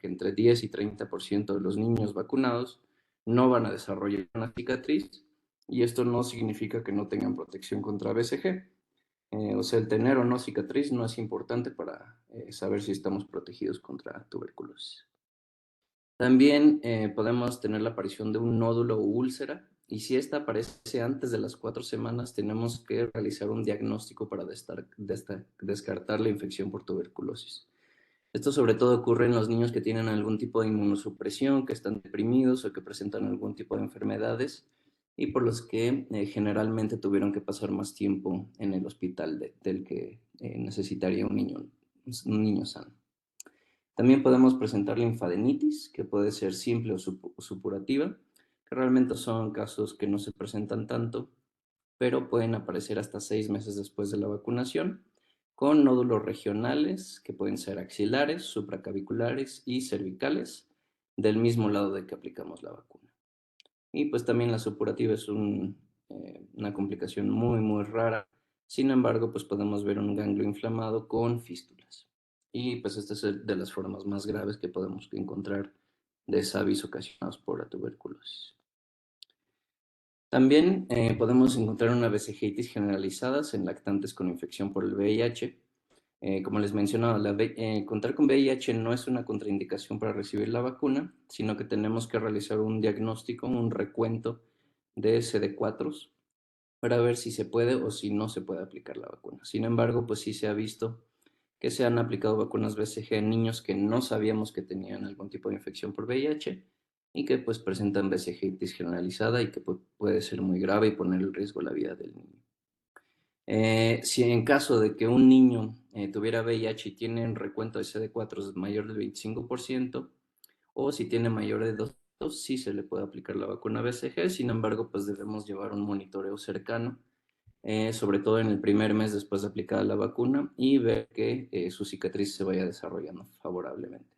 que entre 10 y 30% de los niños vacunados no van a desarrollar una cicatriz, y esto no significa que no tengan protección contra BCG. O sea, el tener o no cicatriz no es importante para saber si estamos protegidos contra tuberculosis. También podemos tener la aparición de un nódulo o úlcera, y si esta aparece antes de las 4 semanas, tenemos que realizar un diagnóstico para descartar la infección por tuberculosis. Esto sobre todo ocurre en los niños que tienen algún tipo de inmunosupresión, que están deprimidos o que presentan algún tipo de enfermedades, y por los que generalmente tuvieron que pasar más tiempo en el hospital del que necesitaría un niño sano. También podemos presentar linfadenitis, que puede ser simple o supurativa, que realmente son casos que no se presentan tanto, pero pueden aparecer hasta 6 meses después de la vacunación, con nódulos regionales que pueden ser axilares, supraclaviculares y cervicales, del mismo lado de que aplicamos la vacuna. Y pues también la supurativa es una complicación muy, muy rara. Sin embargo, pues podemos ver un ganglio inflamado con fístulas. Y pues esta es de las formas más graves que podemos encontrar de SABIs ocasionados por la tuberculosis. También podemos encontrar una vesijitis generalizada en lactantes con infección por el VIH. Como les mencionaba, contar con VIH no es una contraindicación para recibir la vacuna, sino que tenemos que realizar un diagnóstico, un recuento de CD4 para ver si se puede o si no se puede aplicar la vacuna. Sin embargo, pues sí se ha visto que se han aplicado vacunas BCG en niños que no sabíamos que tenían algún tipo de infección por VIH y que pues presentan vesijitis generalizada y que puede ser muy grave y poner en riesgo la vida del niño. Si en caso de que un niño tuviera VIH y tiene un recuento de CD4 mayor del 25%, o si tiene mayor de 2, sí se le puede aplicar la vacuna BCG. Sin embargo, pues debemos llevar un monitoreo cercano, sobre todo en el primer mes después de aplicada la vacuna, y ver que su cicatriz se vaya desarrollando favorablemente.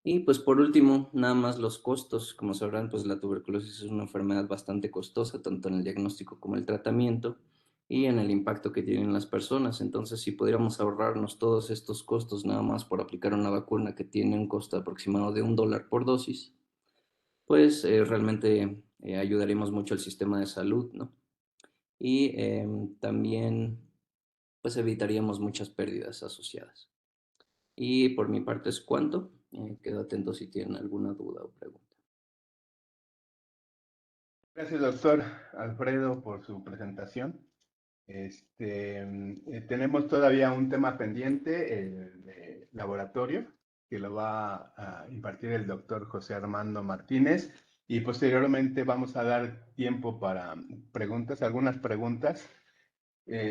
Y pues por último, nada más los costos. Como sabrán, pues la tuberculosis es una enfermedad bastante costosa, tanto en el diagnóstico como el tratamiento y en el impacto que tienen las personas. Entonces, si pudiéramos ahorrarnos todos estos costos nada más por aplicar una vacuna que tiene un costo aproximado de $1 por dosis, pues realmente ayudaríamos mucho al sistema de salud, ¿no? Y también pues evitaríamos muchas pérdidas asociadas. Y por mi parte es cuanto. Quedo atento si tienen alguna duda o pregunta. Gracias, doctor Alfredo, por su presentación. Tenemos todavía un tema pendiente, el de laboratorio, que lo va a impartir el doctor José Armando Martínez, y posteriormente vamos a dar tiempo para preguntas, algunas preguntas.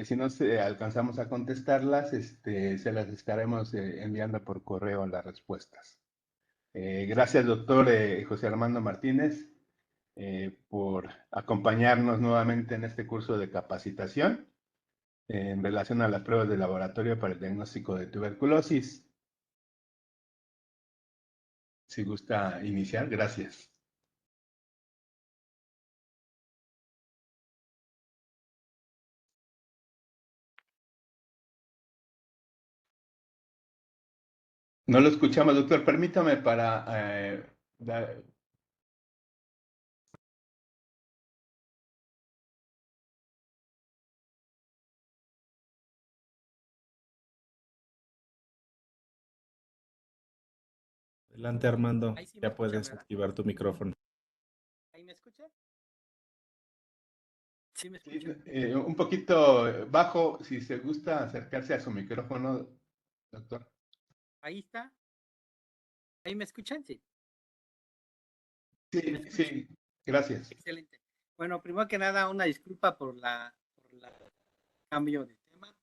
Si no alcanzamos a contestarlas, se las estaremos enviando por correo las respuestas. Gracias, doctor José Armando Martínez, por acompañarnos nuevamente en este curso de capacitación en relación a las pruebas de laboratorio para el diagnóstico de tuberculosis. Si gusta iniciar, gracias. No lo escuchamos, doctor. Permítame para dar... Adelante, Armando. Ahí sí me Ya escuchan, puedes ¿verdad? activar tu micrófono. ¿Ahí me escucha? ¿Sí me Sí, escucha? un poquito bajo, si se gusta acercarse a su micrófono, doctor. Ahí está. ¿Ahí me escuchan? Sí. ¿Me Sí, escuchan? sí, gracias. Excelente. Bueno, primero que nada, una disculpa por la cambio de tema.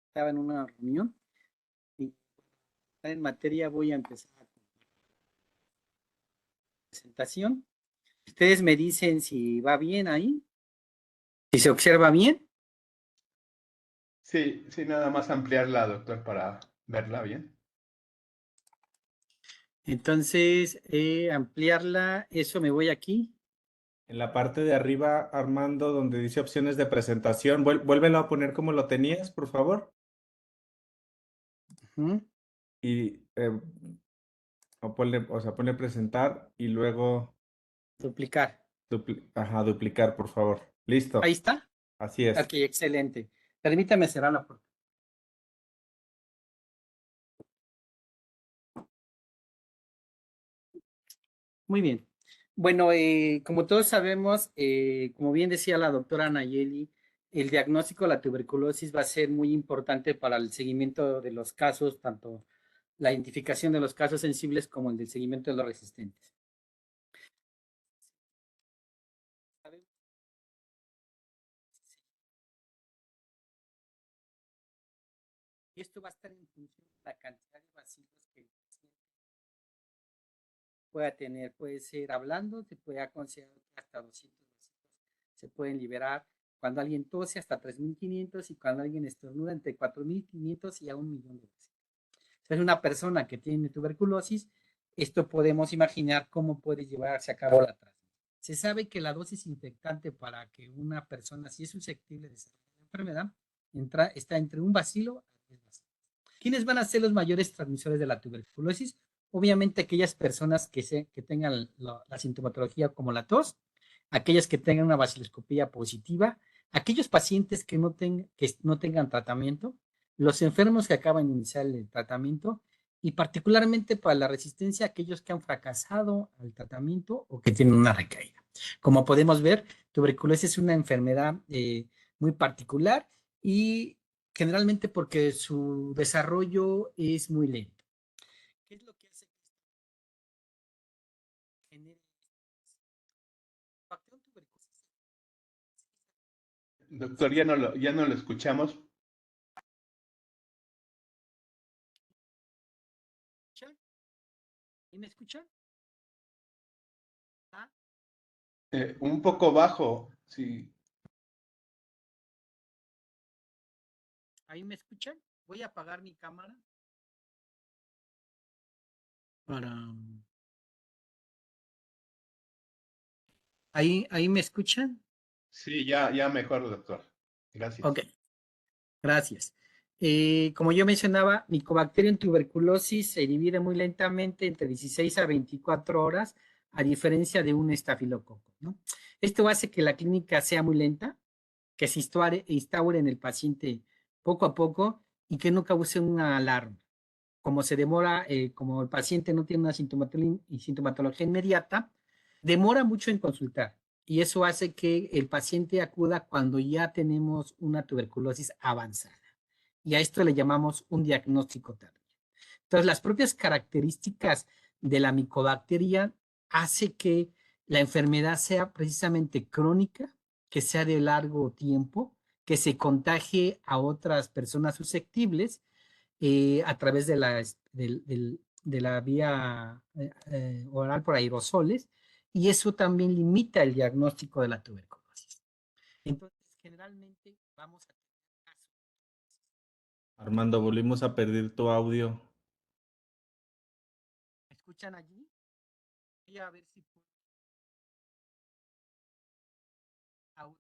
Estaba en una reunión y en materia voy a empezar con la presentación. Ustedes me dicen si va bien ahí, si se observa bien. Sí, sí, nada más ampliarla, doctor, para verla bien. Entonces, ampliarla, eso me voy aquí. En la parte de arriba, Armando, donde dice opciones de presentación, vuélvelo a poner como lo tenías, por favor. y ponle presentar y luego Duplicar. duplicar, por favor. Ahí Listo. está. Así es. Ok, excelente. Permítame cerrar la puerta. Muy bien. Bueno, como todos sabemos, como bien decía la doctora Nayeli, el diagnóstico de la tuberculosis va a ser muy importante para el seguimiento de los casos, tanto la identificación de los casos sensibles como el del seguimiento de los resistentes. Y esto va a estar en función de la cantidad de bacilos que el paciente pueda tener. Puede ser hablando, se puede aconsejar que hasta 200 bacilos se pueden liberar. Cuando alguien tose, hasta 3.500, y cuando alguien estornuda, entre 4.500 y a 1.000.000 de bacilos. Es una persona que tiene tuberculosis, esto podemos imaginar cómo puede llevarse a cabo la transmisión. Se sabe que la dosis infectante para que una persona, si es susceptible de desarrollar la enfermedad, está entre un bacilo a 10 bacilos. ¿Quiénes van a ser los mayores transmisores de la tuberculosis? Obviamente aquellas personas que tengan la sintomatología como la tos, aquellas que tengan una baciloscopía positiva, aquellos pacientes que no tengan tratamiento, los enfermos que acaban de iniciar el tratamiento y particularmente para la resistencia, aquellos que han fracasado al tratamiento o que tienen una recaída. Como podemos ver, tuberculosis es una enfermedad muy particular y generalmente porque su desarrollo es muy lento. ¿Qué es lo que hace que genere factor tuberculosis? Doctor, ya no lo escuchamos. ¿Y me escuchan? ¿Ah? Un poco bajo, sí. ¿Ahí me escuchan? Voy a apagar mi cámara para... ¿Ahí me escuchan? Sí, ya mejor, doctor. Gracias. Ok, gracias. Como yo mencionaba, Mycobacterium tuberculosis se divide muy lentamente entre 16 a 24 horas, a diferencia de un estafilococo, ¿no? Esto hace que la clínica sea muy lenta, que se instaure en el paciente poco a poco y que no cause una alarma. Como se demora, como el paciente no tiene una sintomatología inmediata, demora mucho en consultar y eso hace que el paciente acuda cuando ya tenemos una tuberculosis avanzada. Y a esto le llamamos un diagnóstico tardío. Entonces, las propias características de la micobacteria hace que la enfermedad sea precisamente crónica, que sea de largo tiempo, que se contagie a otras personas susceptibles a través de la vía oral por aerosoles, y eso también limita el diagnóstico de la tuberculosis. Entonces, generalmente vamos a tener casos. Armando, volvimos a perder tu audio. ¿Me escuchan allí? Voy a ver si puedo. Audio.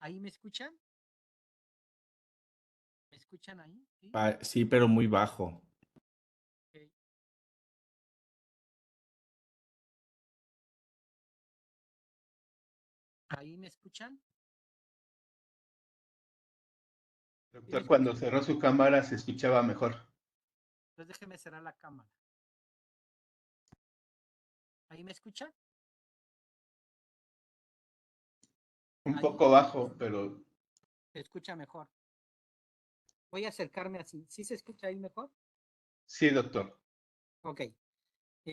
¿Ahí me escuchan? ¿Me escuchan ahí? ¿Sí? Sí, pero muy bajo. Okay. ¿Ahí me escuchan? Doctor, cuando cerró su cámara se escuchaba mejor. Entonces déjeme cerrar la cámara. ¿Ahí me escuchan? Un Ahí poco bajo, pero se escucha mejor. Voy a acercarme así. ¿Sí se escucha ahí mejor? sí, doctor. Ok.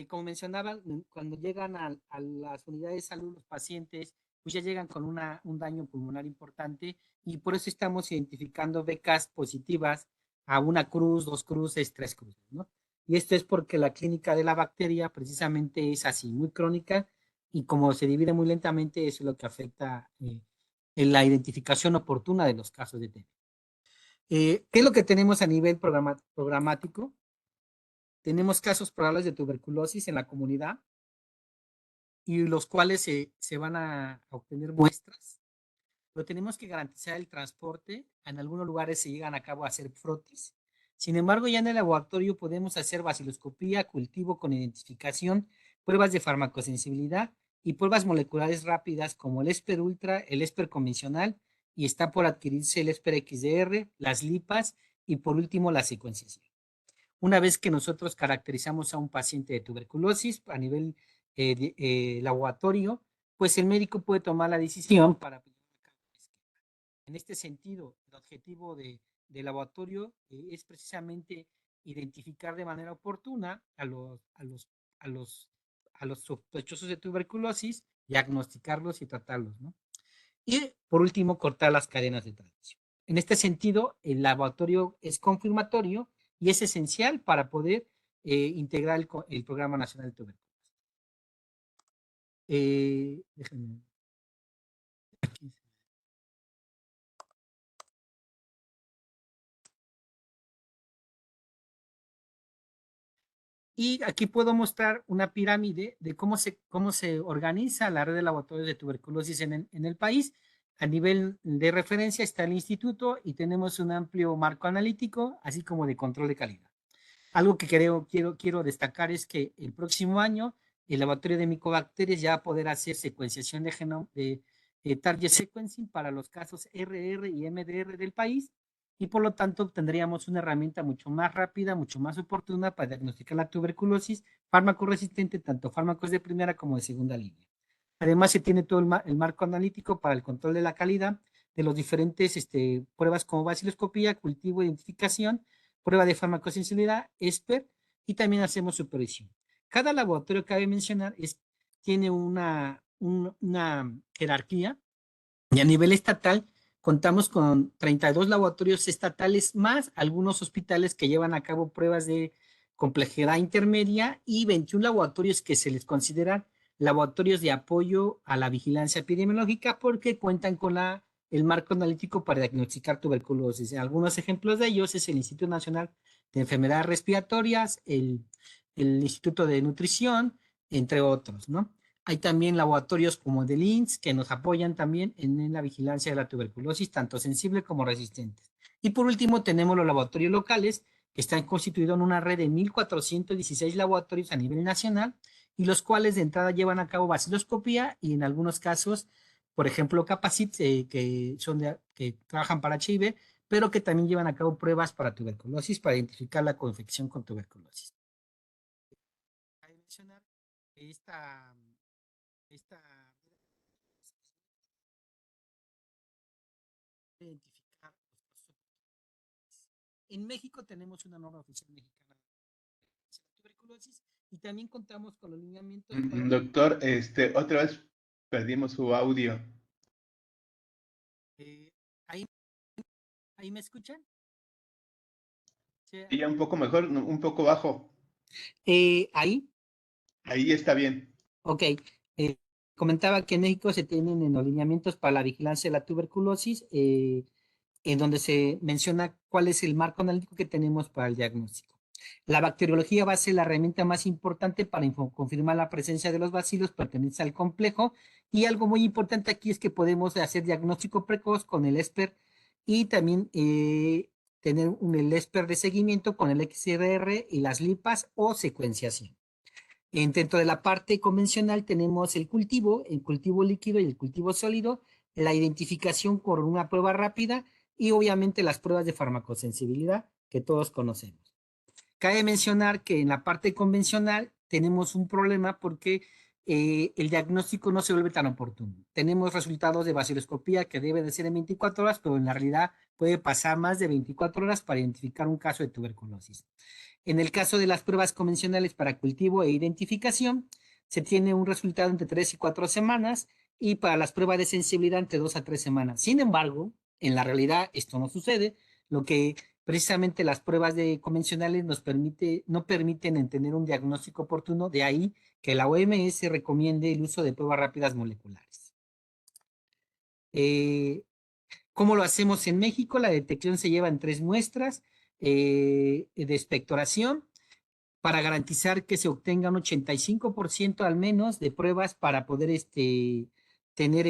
Como mencionaba, cuando llegan a las unidades de salud los pacientes, pues ya llegan con un daño pulmonar importante y por eso estamos identificando becas positivas a una cruz, 2 cruces, 3 cruces, ¿no? Y esto es porque la clínica de la bacteria precisamente es así, muy crónica y como se divide muy lentamente, eso es lo que afecta en la identificación oportuna de los casos de TB. ¿Qué es lo que tenemos a nivel programático? Tenemos casos probables de tuberculosis en la comunidad y los cuales se van a obtener muestras pero tenemos que garantizar el transporte. En algunos lugares se llegan a cabo a hacer frotis. Sin embargo, ya en el laboratorio podemos hacer vaciloscopía, cultivo con identificación, pruebas de farmacosensibilidad y pruebas moleculares rápidas como el ESPER Ultra, el ESPER convencional, y está por adquirirse el ESPER XDR, las lipas y por último la secuenciación. Una vez que nosotros caracterizamos a un paciente de tuberculosis a nivel laboratorio, pues el médico puede tomar la decisión para llevar a cabo el esquema. En este sentido, el objetivo de laboratorio es precisamente identificar de manera oportuna a los sospechosos de tuberculosis, diagnosticarlos y tratarlos, ¿no? Y por último, cortar las cadenas de transmisión. En este sentido, el laboratorio es confirmatorio y es esencial para poder integrar el Programa Nacional de Tuberculosis. Déjenme. Aquí. Y aquí puedo mostrar una pirámide de cómo se organiza la red de laboratorios de tuberculosis en el país. A nivel de referencia está el instituto y tenemos un amplio marco analítico, así como de control de calidad. Algo que quiero destacar es que el próximo año el laboratorio de micobacterias ya va a poder hacer secuenciación de genoma, de target sequencing para los casos RR y MDR del país, y por lo tanto tendríamos una herramienta mucho más rápida, mucho más oportuna para diagnosticar la tuberculosis, fármaco resistente, tanto fármacos de primera como de segunda línea. Además, se tiene todo el marco analítico para el control de la calidad de los diferentes pruebas como vaciloscopía, cultivo, identificación, prueba de farmacosensibilidad, ESPER, y también hacemos supervisión. Cada laboratorio, cabe mencionar, tiene una jerarquía, y a nivel estatal contamos con 32 laboratorios estatales más algunos hospitales que llevan a cabo pruebas de complejidad intermedia y 21 laboratorios que se les consideran laboratorios de apoyo a la vigilancia epidemiológica porque cuentan con el marco analítico para diagnosticar tuberculosis. Algunos ejemplos de ellos es el Instituto Nacional de Enfermedades Respiratorias, el Instituto de Nutrición, entre otros, ¿no? Hay también laboratorios como el del INSS que nos apoyan también en la vigilancia de la tuberculosis, tanto sensible como resistente. Y por último, tenemos los laboratorios locales, que están constituidos en una red de 1,416 laboratorios a nivel nacional, y los cuales de entrada llevan a cabo vaciloscopía y en algunos casos, por ejemplo, Capacit, que trabajan para HIV, pero que también llevan a cabo pruebas para tuberculosis para identificar la coinfección con tuberculosis. Hay que mencionar que esta identificar los casos. En México tenemos una norma oficial mexicana de tuberculosis y también contamos con los lineamientos. Doctor, otra vez perdimos su audio. Ahí, ¿Ahí me escuchan? Sí, Y ya un poco mejor, un poco bajo. ahí. Ahí está bien. Ok. Comentaba que en México se tienen en los lineamientos para la vigilancia de la tuberculosis, en donde se menciona cuál es el marco analítico que tenemos para el diagnóstico. La bacteriología va a ser la herramienta más importante para confirmar la presencia de los bacilos pertenecientes al complejo, y algo muy importante aquí es que podemos hacer diagnóstico precoz con el ESPER y también tener el ESPER de seguimiento con el XRR y las lipas o secuenciación. Dentro de la parte convencional tenemos el cultivo líquido y el cultivo sólido, la identificación con una prueba rápida y obviamente las pruebas de farmacosensibilidad que todos conocemos. Cabe mencionar que en la parte convencional tenemos un problema porque el diagnóstico no se vuelve tan oportuno. Tenemos resultados de vaciloscopía que debe de ser en 24 horas, pero en la realidad puede pasar más de 24 horas para identificar un caso de tuberculosis. En el caso de las pruebas convencionales para cultivo e identificación, se tiene un resultado entre 3 y 4 semanas, y para las pruebas de sensibilidad entre 2 a 3 semanas. Sin embargo, en la realidad esto no sucede, lo que precisamente las pruebas convencionales no permiten tener un diagnóstico oportuno, de ahí que la OMS recomiende el uso de pruebas rápidas moleculares. ¿Cómo lo hacemos en México? La detección se lleva en 3 muestras de expectoración para garantizar que se obtenga un 85% al menos de pruebas para poder tener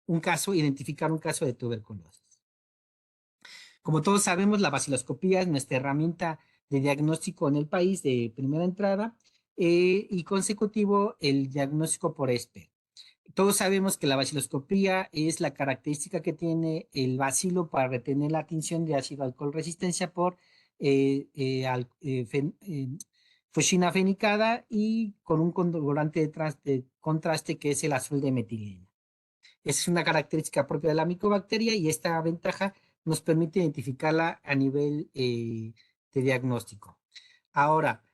identificar un caso de tuberculosis. Como todos sabemos, la baciloscopía es nuestra herramienta de diagnóstico en el país de primera entrada y consecutivo el diagnóstico por ESPE. Todos sabemos que la baciloscopía es la característica que tiene el bacilo para retener la tinción de ácido alcohol resistencia por fosina fenicada y con un colorante de contraste que es el azul de metileno. Esa es una característica propia de la micobacteria y esta ventaja nos permite identificarla a nivel de diagnóstico. Ahora,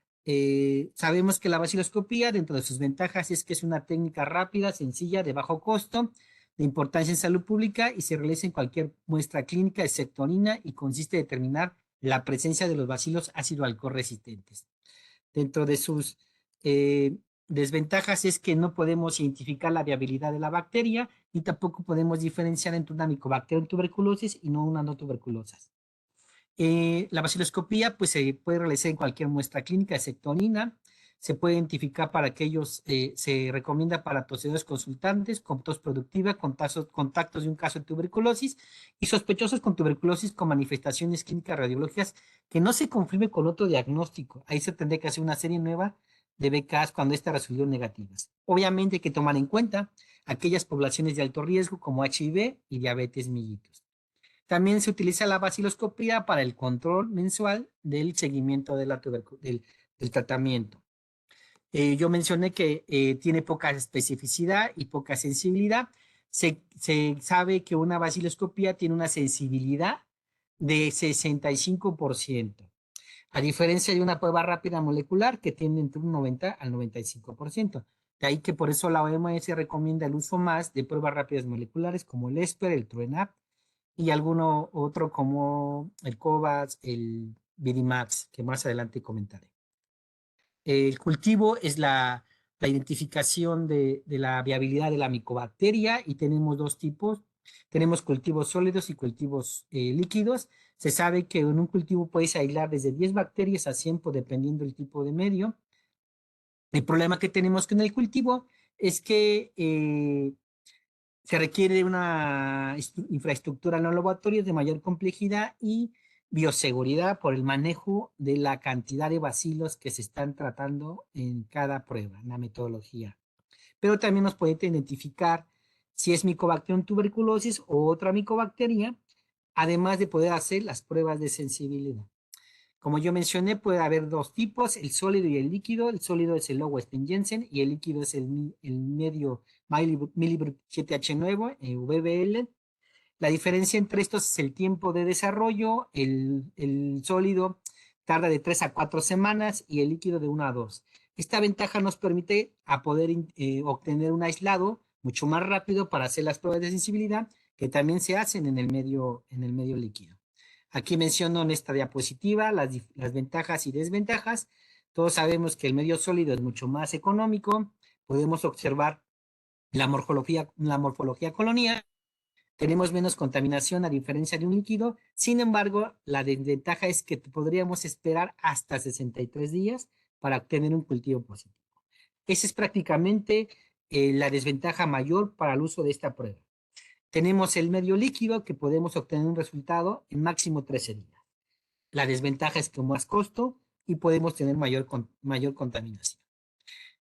sabemos que la baciloscopía, dentro de sus ventajas, es que es una técnica rápida, sencilla, de bajo costo, de importancia en salud pública y se realiza en cualquier muestra clínica excepto orina y consiste en determinar la presencia de los bacilos ácido alcohol resistentes. Dentro de sus desventajas es que no podemos identificar la viabilidad de la bacteria y tampoco podemos diferenciar entre una micobacteria en tuberculosis y no una no tuberculosa. La baciloscopía pues, se puede realizar en cualquier muestra clínica excepto orina. Se puede identificar para aquellos, se recomienda para tosedores consultantes con tos productiva, contactos de un caso de tuberculosis y sospechosos con tuberculosis con manifestaciones clínicas radiológicas que no se confirme con otro diagnóstico. Ahí se tendría que hacer una serie nueva de BKs cuando estas resultaron negativas. Obviamente hay que tomar en cuenta aquellas poblaciones de alto riesgo como HIV y diabetes mellitus. También se utiliza la baciloscopía para el control mensual del seguimiento de del tratamiento. Yo mencioné que tiene poca especificidad y poca sensibilidad. Se sabe que una baciloscopía tiene una sensibilidad de 65%, a diferencia de una prueba rápida molecular que tiene entre un 90 al 95%. De ahí que por eso la OMS recomienda el uso más de pruebas rápidas moleculares como el ESPER, el TrueNAP y alguno otro como el COVAX, el Vidimax, que más adelante comentaré. El cultivo es la identificación de la viabilidad de la micobacteria y tenemos dos tipos. Tenemos cultivos sólidos y cultivos líquidos. Se sabe que en un cultivo puedes aislar desde 10 bacterias a 100 dependiendo del tipo de medio. El problema que tenemos con el cultivo es que se requiere una infraestructura en los laboratorios de mayor complejidad y bioseguridad por el manejo de la cantidad de bacilos que se están tratando en cada prueba, en la metodología. Pero también nos puede identificar si es Mycobacterium tuberculosis o otra micobacteria, además de poder hacer las pruebas de sensibilidad. Como yo mencioné, puede haber dos tipos, el sólido y el líquido. El sólido es el Lowenstein-Jensen y el líquido es el medio Millibrook 7H9, VBL. La diferencia entre estos es el tiempo de desarrollo. El sólido tarda de 3 a 4 semanas y el líquido de 1 a 2. Esta ventaja nos permite a poder obtener un aislado mucho más rápido para hacer las pruebas de sensibilidad que también se hacen en el medio líquido. Aquí menciono en esta diapositiva las ventajas y desventajas. Todos sabemos que el medio sólido es mucho más económico. Podemos observar la morfología colonial. Tenemos menos contaminación a diferencia de un líquido. Sin embargo, la desventaja es que podríamos esperar hasta 63 días para obtener un cultivo positivo. Esa es prácticamente la desventaja mayor para el uso de esta prueba. Tenemos el medio líquido que podemos obtener un resultado en máximo 13 días. La desventaja es que más costo y podemos tener mayor contaminación.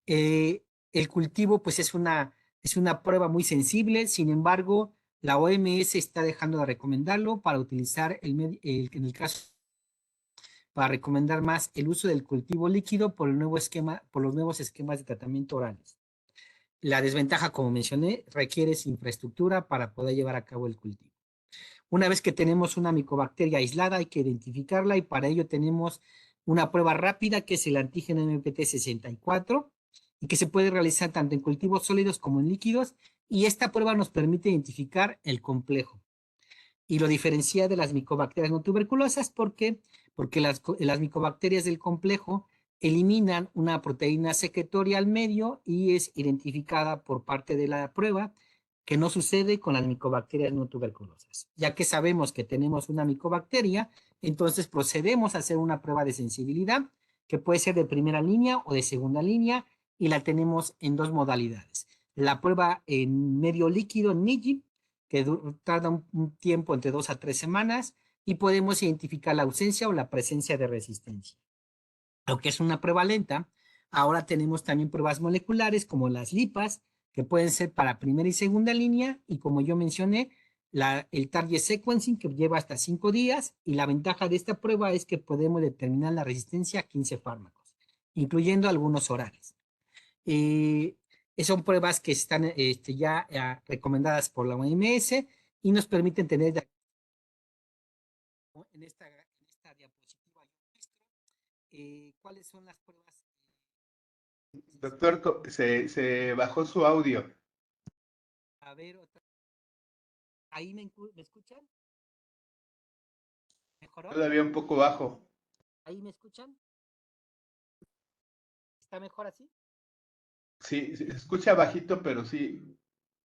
El cultivo pues es una prueba muy sensible, sin embargo, la OMS está dejando de recomendarlo para utilizar en el caso para recomendar más el uso del cultivo líquido por los nuevos esquemas de tratamiento orales. La desventaja, como mencioné, requiere infraestructura para poder llevar a cabo el cultivo. Una vez que tenemos una micobacteria aislada, hay que identificarla y para ello tenemos una prueba rápida que es el antígeno MPT64 y que se puede realizar tanto en cultivos sólidos como en líquidos y esta prueba nos permite identificar el complejo y lo diferencia de las micobacterias no tuberculosas. ¿Por qué? Porque las micobacterias del complejo eliminan una proteína secretoria al medio y es identificada por parte de la prueba, que no sucede con las micobacterias no tuberculosas. Ya que sabemos que tenemos una micobacteria, entonces procedemos a hacer una prueba de sensibilidad que puede ser de primera línea o de segunda línea y la tenemos en dos modalidades. La prueba en medio líquido, en NIGI, que tarda un tiempo entre 2 a 3 semanas y podemos identificar la ausencia o la presencia de resistencia. Aunque es una prueba lenta, ahora tenemos también pruebas moleculares como las lipas, que pueden ser para primera y segunda línea, y como yo mencioné, el target sequencing, que lleva hasta 5 días, y la ventaja de esta prueba es que podemos determinar la resistencia a 15 fármacos, incluyendo algunos orales. Son pruebas que están ya recomendadas por la OMS y nos permiten tener en esta diapositiva cuáles son las pruebas. Doctor, se bajó su audio. A ver, ¿ahí me escuchan? ¿Mejoró? Todavía un poco bajo. ¿Ahí me escuchan? ¿Está mejor así? Sí, se escucha bajito, pero sí.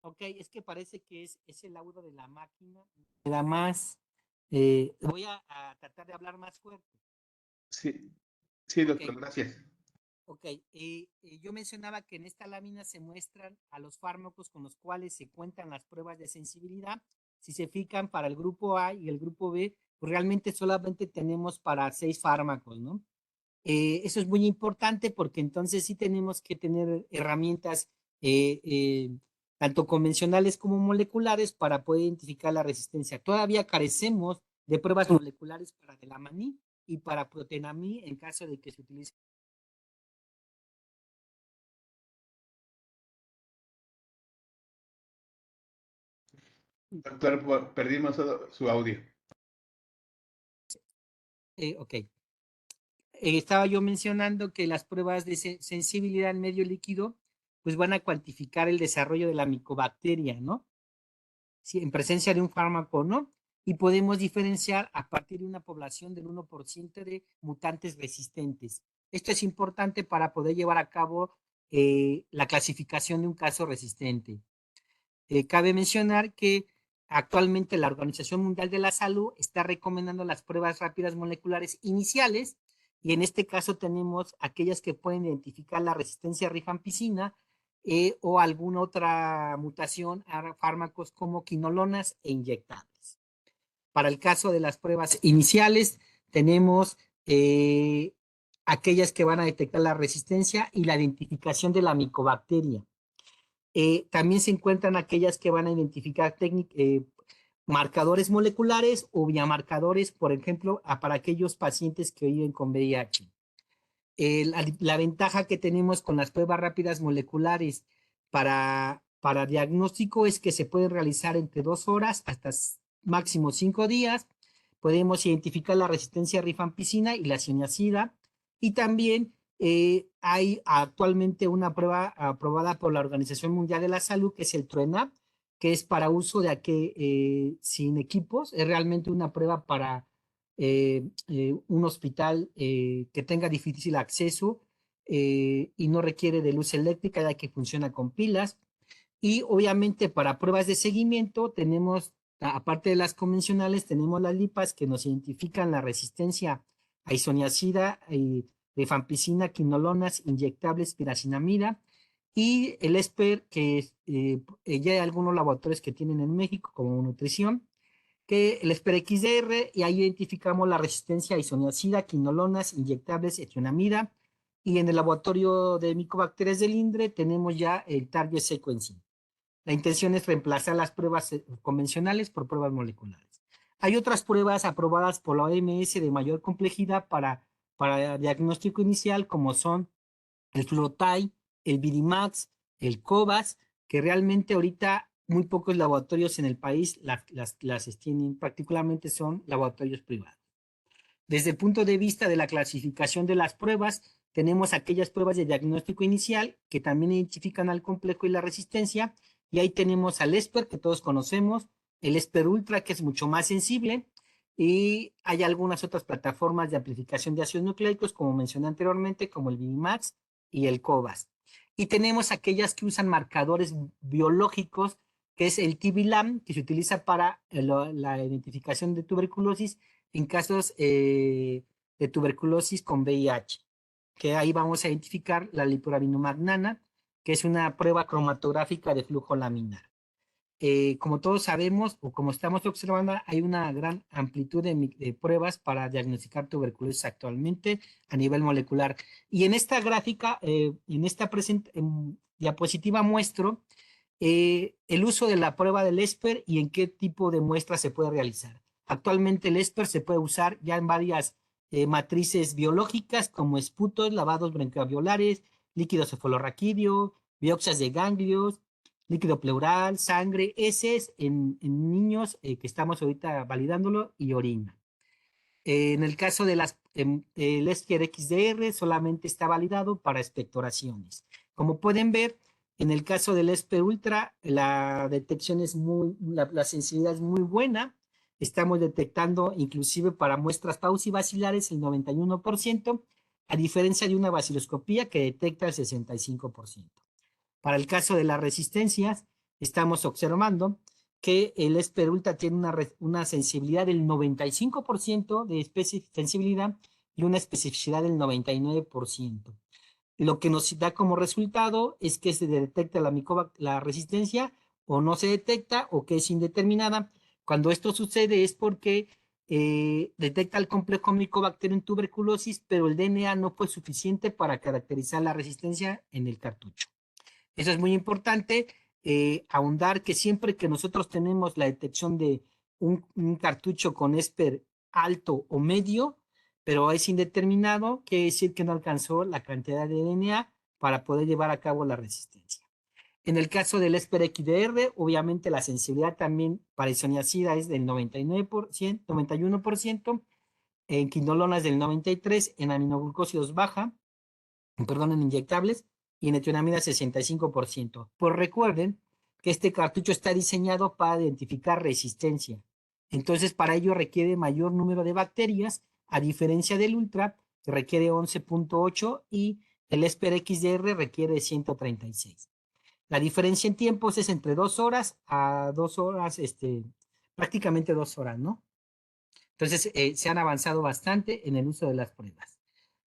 Ok, es que parece que es el audio de la máquina. Nada más. Voy a tratar de hablar más fuerte. Sí, sí, doctor, Ok. gracias. Ok, yo mencionaba que en esta lámina se muestran a los fármacos con los cuales se cuentan las pruebas de sensibilidad. Si se fijan para el grupo A y el grupo B, pues realmente solamente tenemos para 6 fármacos, ¿no? Eso es muy importante porque entonces sí tenemos que tener herramientas tanto convencionales como moleculares para poder identificar la resistencia. Todavía carecemos de pruebas moleculares para delamaní y para protenamí en caso de que se utilice. Doctor, perdimos su audio. Ok. Estaba yo mencionando que las pruebas de sensibilidad en medio líquido pues van a cuantificar el desarrollo de la micobacteria, ¿no? Si en presencia de un fármaco o no, y podemos diferenciar a partir de una población del 1% de mutantes resistentes. Esto es importante para poder llevar a cabo la clasificación de un caso resistente. Cabe mencionar que actualmente la Organización Mundial de la Salud está recomendando las pruebas rápidas moleculares iniciales y en este caso tenemos aquellas que pueden identificar la resistencia a rifampicina o alguna otra mutación a fármacos como quinolonas e inyectables. Para el caso de las pruebas iniciales tenemos aquellas que van a detectar la resistencia y la identificación de la micobacteria. También se encuentran aquellas que van a identificar marcadores moleculares o biomarcadores, por ejemplo, para aquellos pacientes que viven con VIH. La ventaja que tenemos con las pruebas rápidas moleculares para diagnóstico es que se pueden realizar entre 2 horas hasta máximo 5 días. Podemos identificar la resistencia a rifampicina y la cianiacida. Y también hay actualmente una prueba aprobada por la Organización Mundial de la Salud, que es el TrueNAP, que es para uso sin equipos. Es realmente una prueba para un hospital que tenga difícil acceso y no requiere de luz eléctrica, ya que funciona con pilas. Y obviamente para pruebas de seguimiento tenemos, aparte de las convencionales, tenemos las lipas que nos identifican la resistencia a isoniazida, rifampicina, quinolonas, inyectables, piracinamida, y el ESPER, que ya hay algunos laboratorios que tienen en México como nutrición, que el SPER-XDR, y ahí identificamos la resistencia a isoniazida, quinolonas, inyectables, etionamida, y en el laboratorio de micobacterias del INDRE tenemos ya el target sequencing. La intención es reemplazar las pruebas convencionales por pruebas moleculares. Hay otras pruebas aprobadas por la OMS de mayor complejidad para diagnóstico inicial, como son el FLOTAI, el BDMAX, el COVAS, que realmente ahorita muy pocos laboratorios en el país las tienen, particularmente son laboratorios privados. Desde el punto de vista de la clasificación de las pruebas, tenemos aquellas pruebas de diagnóstico inicial que también identifican al complejo y la resistencia, y ahí tenemos al ESPER, que todos conocemos, el ESPER Ultra, que es mucho más sensible, y hay algunas otras plataformas de amplificación de ácidos nucleicos, como mencioné anteriormente, como el BIMAX y el COVAS. Y tenemos aquellas que usan marcadores biológicos, que es el TB-LAM, que se utiliza para la identificación de tuberculosis en casos de tuberculosis con VIH, que ahí vamos a identificar la liporavinomag nana, que es una prueba cromatográfica de flujo laminar. como todos sabemos o como estamos observando, hay una gran amplitud de pruebas para diagnosticar tuberculosis actualmente a nivel molecular. Y en esta gráfica, en esta diapositiva muestro el uso de la prueba del ESPER y en qué tipo de muestra se puede realizar. Actualmente el ESPER se puede usar ya en varias matrices biológicas como esputos, lavados bronquialveolares, líquido cefalorraquídeo, biopsias de ganglios, líquido pleural, sangre, heces en niños que estamos ahorita validándolo y orina. En el caso de el ESPER XDR solamente está validado para expectoraciones. Como pueden ver, en el caso del ESPER Ultra, la detección es la sensibilidad es muy buena. Estamos detectando inclusive para muestras paucibacilares el 91%, a diferencia de una baciloscopía que detecta el 65%. Para el caso de las resistencias, estamos observando que el ESPER Ultra tiene una sensibilidad del 95% de sensibilidad y una especificidad del 99%. Lo que nos da como resultado es que se detecta la resistencia o no se detecta o que es indeterminada. Cuando esto sucede es porque detecta el complejo Mycobacterium tuberculosis, pero el DNA no fue suficiente para caracterizar la resistencia en el cartucho. Eso es muy importante, ahondar que siempre que nosotros tenemos la detección de un cartucho con ESPER alto o medio, pero es indeterminado, quiere decir que no alcanzó la cantidad de DNA para poder llevar a cabo la resistencia. En el caso del ESPER XDR, obviamente la sensibilidad también para isoniazida es del 99%, 91%, en quinolonas del 93%, en aminoglucósidos baja, perdón, en inyectables, y en etionamida 65%. Pues recuerden que este cartucho está diseñado para identificar resistencia. Entonces, para ello requiere mayor número de bacterias, a diferencia del Ultra, que requiere 11.8 y el ESPER XDR requiere 136. La diferencia en tiempos es entre 2 horas a 2 horas, prácticamente 2 horas, ¿no? Entonces, se han avanzado bastante en el uso de las pruebas.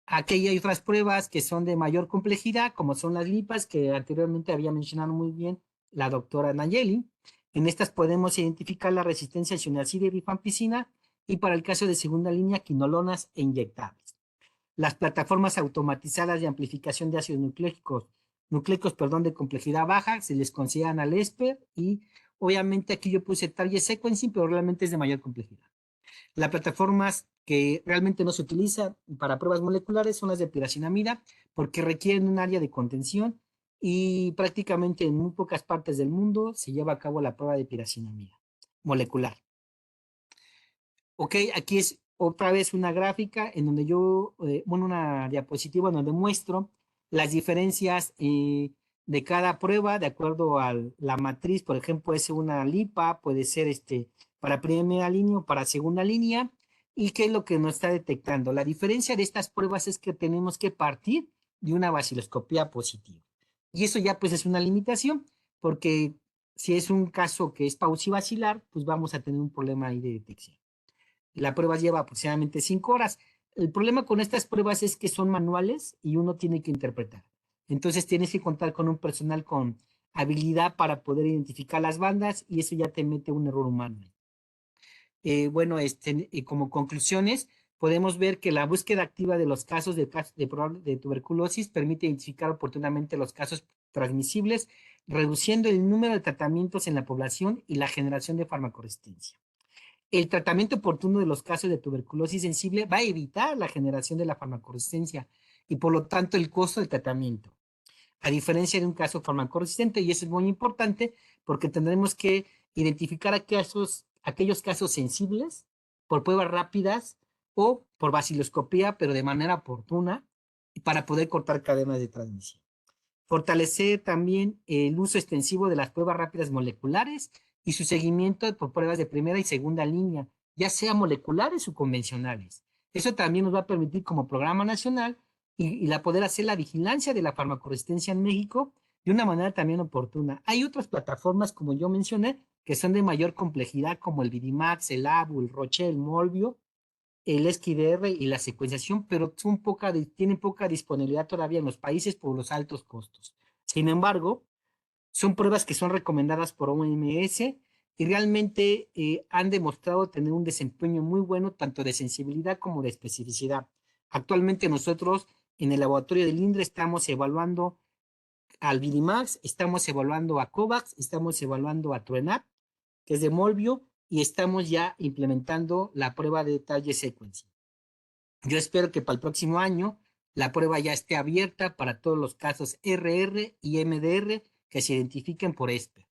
Aquí hay otras pruebas que son de mayor complejidad, como son las lipas, que anteriormente había mencionado muy bien la doctora Nayeli. En estas podemos identificar la resistencia a isoniazida y rifampicina y para el caso de segunda línea, quinolonas e inyectables. Las plataformas automatizadas de amplificación de ácidos nucleicos, de complejidad baja, se les consideran al ESPER y obviamente aquí yo puse target sequencing, pero realmente es de mayor complejidad. Las plataformas que realmente no se utilizan para pruebas moleculares son las de piracinamida porque requieren un área de contención y prácticamente en muy pocas partes del mundo se lleva a cabo la prueba de piracinamida molecular. Ok, aquí es otra vez una gráfica en donde una diapositiva donde muestro las diferencias de cada prueba de acuerdo a la matriz. Por ejemplo, puede ser una lipa, puede ser para primera línea o para segunda línea. ¿Y qué es lo que nos está detectando? La diferencia de estas pruebas es que tenemos que partir de una baciloscopía positiva. Y eso ya pues es una limitación, porque si es un caso que es paucibacilar, pues vamos a tener un problema ahí de detección. La prueba lleva aproximadamente 5 horas. El problema con estas pruebas es que son manuales y uno tiene que interpretar. Entonces tienes que contar con un personal con habilidad para poder identificar las bandas y eso ya te mete un error humano. Bueno, como conclusiones, podemos ver que la búsqueda activa de los casos de tuberculosis permite identificar oportunamente los casos transmisibles, reduciendo el número de tratamientos en la población y la generación de farmacoresistencia. El tratamiento oportuno de los casos de tuberculosis sensible va a evitar la generación de la farmacoresistencia y por lo tanto el costo del tratamiento, a diferencia de un caso farmacoresistente, y eso es muy importante porque tendremos que identificar aquellos casos sensibles por pruebas rápidas o por baciloscopía, pero de manera oportuna para poder cortar cadenas de transmisión. Fortalecer también el uso extensivo de las pruebas rápidas moleculares y su seguimiento por pruebas de primera y segunda línea, ya sea moleculares o convencionales. Eso también nos va a permitir como programa nacional y poder hacer la vigilancia de la farmacoresistencia en México de una manera también oportuna. Hay otras plataformas, como yo mencioné, que son de mayor complejidad, como el Vidimax, el ABU, el Roche, el Molbio, el XDR y la secuenciación, pero tienen poca disponibilidad todavía en los países por los altos costos. Sin embargo, Son pruebas que son recomendadas por OMS y realmente han demostrado tener un desempeño muy bueno, tanto de sensibilidad como de especificidad. Actualmente nosotros en el laboratorio del INDRE estamos evaluando al Vilimax, estamos evaluando a COVAX, estamos evaluando a TrueNAP, que es de Molbio, y estamos ya implementando la prueba de detalle sequencing. Yo espero que para el próximo año la prueba ya esté abierta para todos los casos RR y MDR que se identifiquen por ESPE.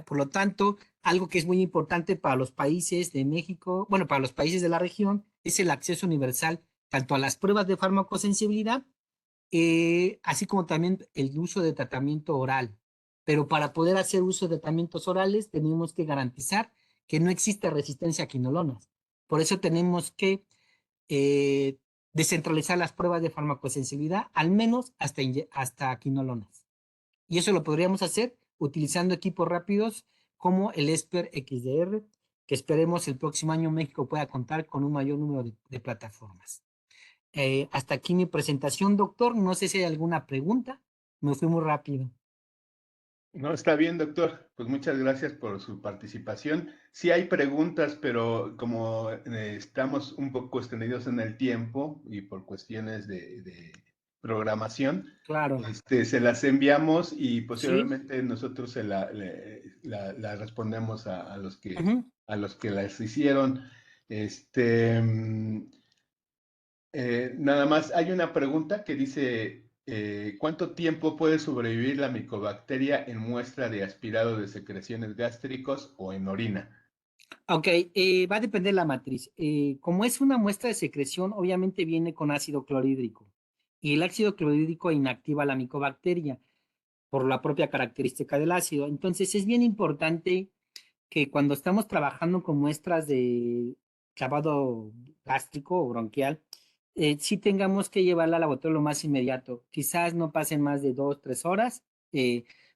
Por lo tanto, algo que es muy importante para los países de México, bueno, para los países de la región, es el acceso universal tanto a las pruebas de farmacosensibilidad, así como también el uso de tratamiento oral. Pero para poder hacer uso de tratamientos orales, tenemos que garantizar que no existe resistencia a quinolonas. Por eso tenemos que eh, descentralizar las pruebas de farmacosensibilidad, al menos hasta quinolonas. Y eso lo podríamos hacer utilizando equipos rápidos como el ESPER XDR, que esperemos el próximo año México pueda contar con un mayor número de plataformas. Hasta aquí mi presentación, doctor. No sé si hay alguna pregunta. Me fui muy rápido. No, está bien, doctor. Pues muchas gracias por su participación. Sí hay preguntas, pero como estamos un poco extendidos en el tiempo y por cuestiones de programación, Claro. se las enviamos y Sí. posteriormente nosotros la respondemos a los que las hicieron. Nada más, hay una pregunta que dice, ¿cuánto tiempo puede sobrevivir la micobacteria en muestra de aspirado de secreciones gástricos o en orina? Ok, va a depender de la matriz. Como es una muestra de secreción, obviamente viene con ácido clorhídrico. Y el ácido clorhídrico inactiva la micobacteria por la propia característica del ácido. Entonces es bien importante que cuando estamos trabajando con muestras de clavado gástrico o bronquial, sí tengamos que llevarla al laboratorio lo más inmediato. Quizás no pasen más de 2, 3 horas,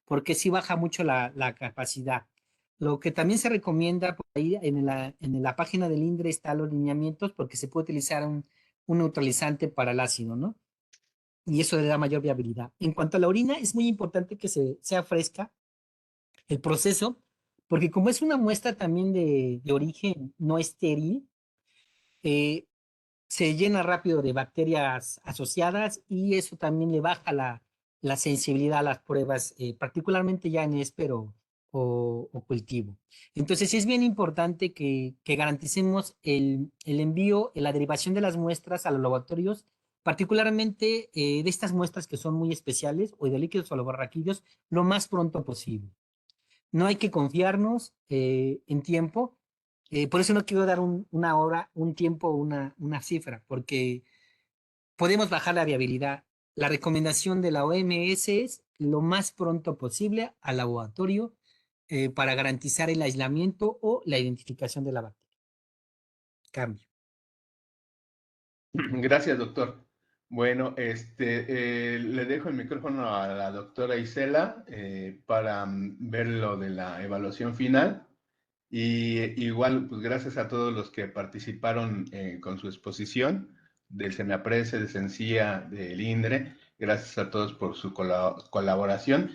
porque sí baja mucho la capacidad. Lo que también se recomienda por ahí en la página del INDRE está los lineamientos porque se puede utilizar un neutralizante para el ácido, ¿no? Y eso le da mayor viabilidad. En cuanto a la orina, es muy importante que sea fresca el proceso, porque como es una muestra también de origen no estéril, eh, se llena rápido de bacterias asociadas y eso también le baja la sensibilidad a las pruebas, particularmente ya en éspero o cultivo. Entonces es bien importante que garanticemos el envío, la derivación de las muestras a los laboratorios, particularmente de estas muestras que son muy especiales o de líquidos o laboratorios, lo más pronto posible. No hay que confiarnos en tiempo. Por eso no quiero dar una hora, un tiempo, una cifra, porque podemos bajar la viabilidad. La recomendación de la OMS es lo más pronto posible al laboratorio para garantizar el aislamiento o la identificación de la bacteria. Cambio. Gracias, doctor. Bueno, le dejo el micrófono a la doctora Isela para ver lo de la evaluación final. Y igual, pues gracias a todos los que participaron con su exposición del SENAPRESE, de Sencilla, del INDRE. Gracias a todos por su colaboración.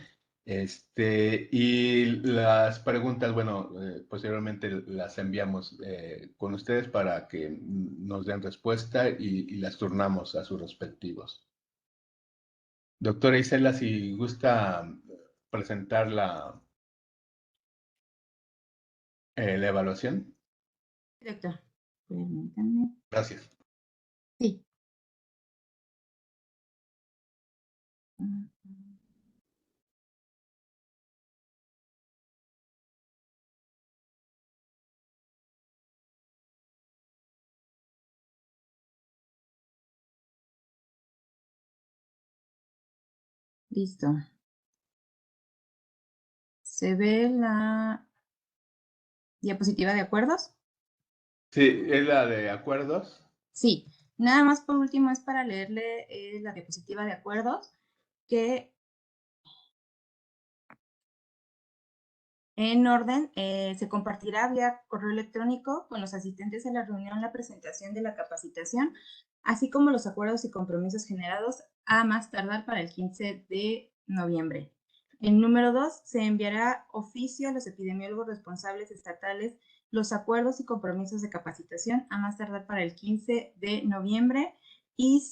Y las preguntas, bueno, posteriormente las enviamos con ustedes para que nos den respuesta y las turnamos a sus respectivos. Doctora Isela, si gusta presentar la evaluación. Doctor, permítame. Gracias. Sí. Listo. ¿Se ve la diapositiva de acuerdos? Sí, es la de acuerdos. Sí. Nada más por último es para leerle la diapositiva de acuerdos que en orden se compartirá vía correo electrónico con los asistentes a la reunión la presentación de la capacitación, así como los acuerdos y compromisos generados a más tardar para el 15 de noviembre. El número 2, se enviará oficio a los epidemiólogos responsables estatales los acuerdos y compromisos de capacitación a más tardar para el 15 de noviembre. Y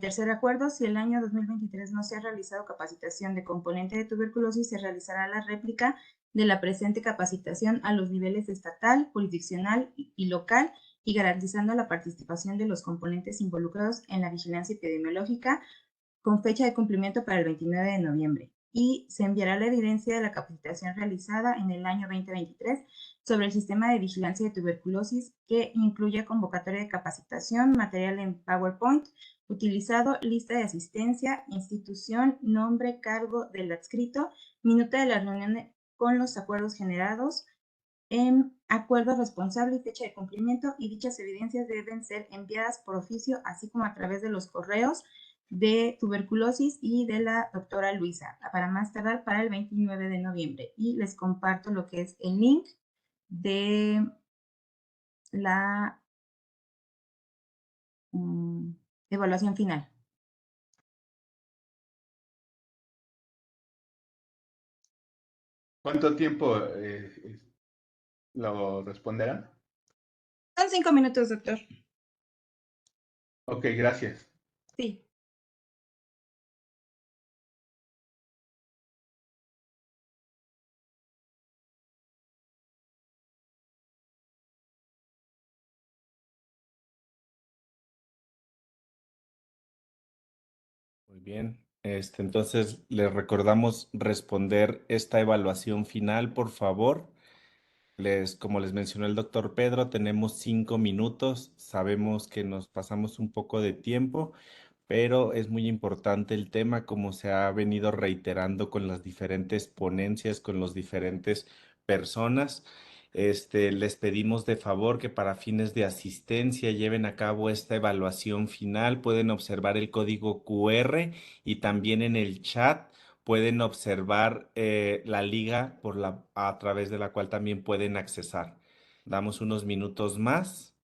tercer acuerdo, si el año 2023 no se ha realizado capacitación de componente de tuberculosis, se realizará la réplica de la presente capacitación a los niveles estatal, jurisdiccional y local, y garantizando la participación de los componentes involucrados en la vigilancia epidemiológica con fecha de cumplimiento para el 29 de noviembre. Y se enviará la evidencia de la capacitación realizada en el año 2023 sobre el sistema de vigilancia de tuberculosis, que incluye convocatoria de capacitación, material en PowerPoint utilizado, lista de asistencia, institución, nombre, cargo del adscrito, minuta de la reunión con los acuerdos generados, en acuerdo responsable y fecha de cumplimiento, y dichas evidencias deben ser enviadas por oficio, así como a través de los correos de tuberculosis y de la doctora Luisa, para más tardar para el 29 de noviembre. Y les comparto lo que es el link de la evaluación final. ¿Cuánto tiempo lo responderán? Son 5 minutos, doctor. Ok, gracias. Sí. Muy bien. Entonces, les recordamos responder esta evaluación final, por favor. Como les mencionó el doctor Pedro, tenemos 5 minutos. Sabemos que nos pasamos un poco de tiempo, pero es muy importante el tema, como se ha venido reiterando con las diferentes ponencias, con las diferentes personas. Les pedimos de favor que para fines de asistencia lleven a cabo esta evaluación final. Pueden observar el código QR y también en el chat pueden observar la liga a través de la cual también pueden accesar. Damos unos minutos más.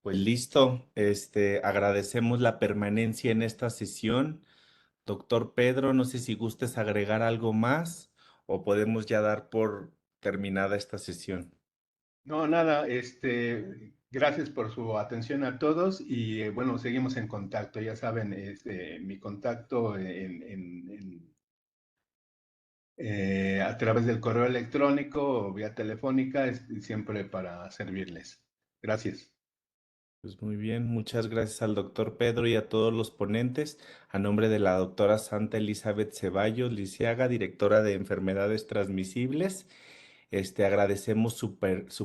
Pues listo, agradecemos la permanencia en esta sesión. Doctor Pedro, no sé si gustes agregar algo más o podemos ya dar por terminada esta sesión. No, nada, gracias por su atención a todos y bueno, seguimos en contacto. Ya saben, mi contacto a través del correo electrónico o vía telefónica es siempre para servirles. Gracias. Pues muy bien, muchas gracias al doctor Pedro y a todos los ponentes. A nombre de la doctora Santa Elizabeth Ceballos Lisiaga, directora de Enfermedades Transmisibles, agradecemos su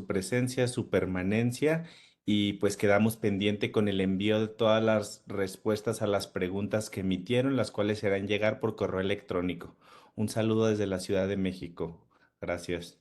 presencia, su permanencia y pues quedamos pendiente con el envío de todas las respuestas a las preguntas que emitieron, las cuales serán llegar por correo electrónico. Un saludo desde la Ciudad de México. Gracias.